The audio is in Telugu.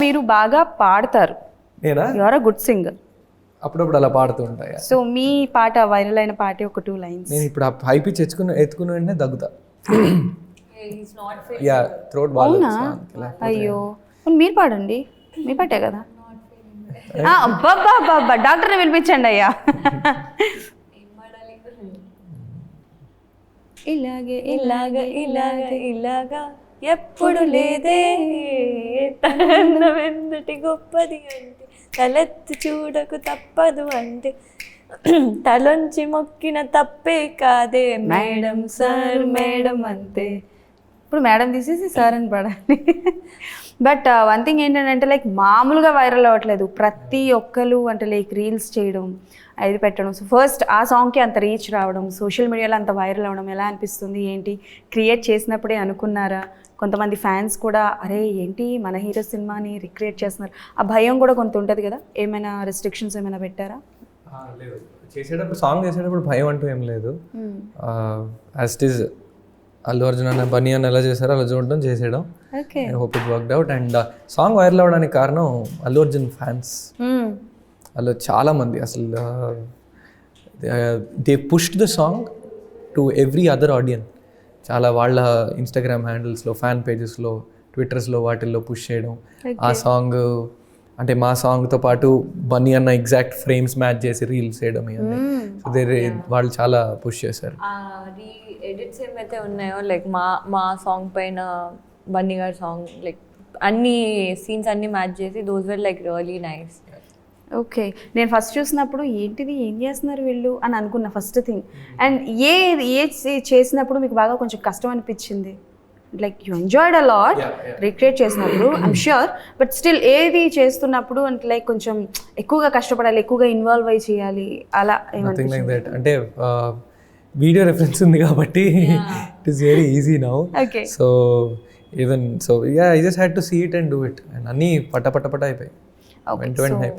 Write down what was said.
మీరు బాగా పాడతారు, నేనా you are a good singer. అప్పుడప్పుడు అలా పాడుతూ ఉంటాయి. సో మీ పాట వైరల్ అయిన పాట ఒక 2 lines. నేను ఇప్పుడు ఆ హై పిచ్ ఎత్తుకుని వెంటనే దగ్గుతా. Yeah throat ball. అవునా? అయ్యో మీరు పాడండి, మీ పాటే కదా. అబ్బా డాక్టర్ని పిలిపించండి అయ్యా. ఇలాగే ఇలాగే ఇలాగే ఇలాగా ఎప్పుడు లేదే తనందమెందుటి గొప్పది అంటే తలెత్తి చూడకు తప్పదు అంటే తలొంచి మొక్కిన తప్పే కాదే మేడం సార్ మేడం అంతే. ఇప్పుడు మేడం తీసేసి సార్ అని పడాలి. బట్ వన్ థింగ్ ఏంటంటే లైక్ మామూలుగా వైరల్ అవ్వట్లేదు, ప్రతి ఒక్కరు అంటే లైక్ రీల్స్ చేయడం, అది పెట్టడం. సో ఫస్ట్ ఆ సాంగ్కి అంత రీచ్ రావడం, సోషల్ మీడియాలో అంత వైరల్ అవ్వడం ఎలా అనిపిస్తుంది? ఏంటి క్రియేట్ చేసినప్పుడే అనుకున్నారా? కొంతమంది ఫ్యాన్స్ కూడా అరే ఏంటి మన హీరో సినిమాని రిక్రియేట్ చేస్తున్నారు, ఆ భయం కూడా కొంత ఉంటుంది కదా, ఏమైనా రెస్ట్రిక్షన్స్ ఏమైనా పెట్టారా? లేదు, చేసేటప్పుడు సాంగ్ చేసేటప్పుడు భయం అంటూ ఏం లేదు. As it is Allu Arjun అన్న బన్నీ అన్న ఎలా చేశారో అలా చూడడం చేసేయడం. I hope it worked out. And song viral అవ్వడానికి కారణం అల్లు అర్జున్ ఫ్యాన్స్. అలా చాలామంది అసలు they pushed the song to every other audience. చాలా వాళ్ళ ఇన్స్టాగ్రామ్ హ్యాండిల్స్లో, ఫ్యాన్ పేజెస్లో, ట్విట్టర్స్లో వాటిల్లో పుష్ చేయడం. ఆ సాంగ్ అంటే మా సాంగ్తో పాటు బన్నీ అన్న ఎగ్జాక్ట్ ఫ్రేమ్స్ మ్యాచ్ చేసి రీల్స్ చేయడం ఇవన్నీ. వాళ్ళు చాలా పుష్ చేశారు. ఎడిట్స్ ఏమైతే ఉన్నాయో లైక్ మా సాంగ్ పైన బన్నీ గారి సాంగ్ లైక్ అన్ని సీన్స్ అన్ని మ్యాచ్ చేసి those were like really nice. Okay, నేను ఫస్ట్ చూసినప్పుడు ఏంటిది ఏం చేస్తున్నారు వీళ్ళు అని అనుకున్నా ఫస్ట్ థింగ్. అండ్ ఏ చేసినప్పుడు మీకు బాగా కొంచెం కష్టం అనిపించింది? Like you enjoyed a lot recreate చేసినప్పుడు ఐమ్ ష్యూర్, బట్ స్టిల్ ఏది చేస్తున్నప్పుడు అంటే లైక్ కొంచెం ఎక్కువగా కష్టపడాలి, ఎక్కువగా ఇన్వాల్వ్ అయ్యి చేయాలి అలా ఏమనిపించింది? అంటే వీడియో రెఫరెన్స్ ఉంది కాబట్టి it is very easy now. So even so I just had to see it and do it. And అన్నీ పట్ట అయిపోయాయి, వెంట వెంటనే అయిపోయాయి.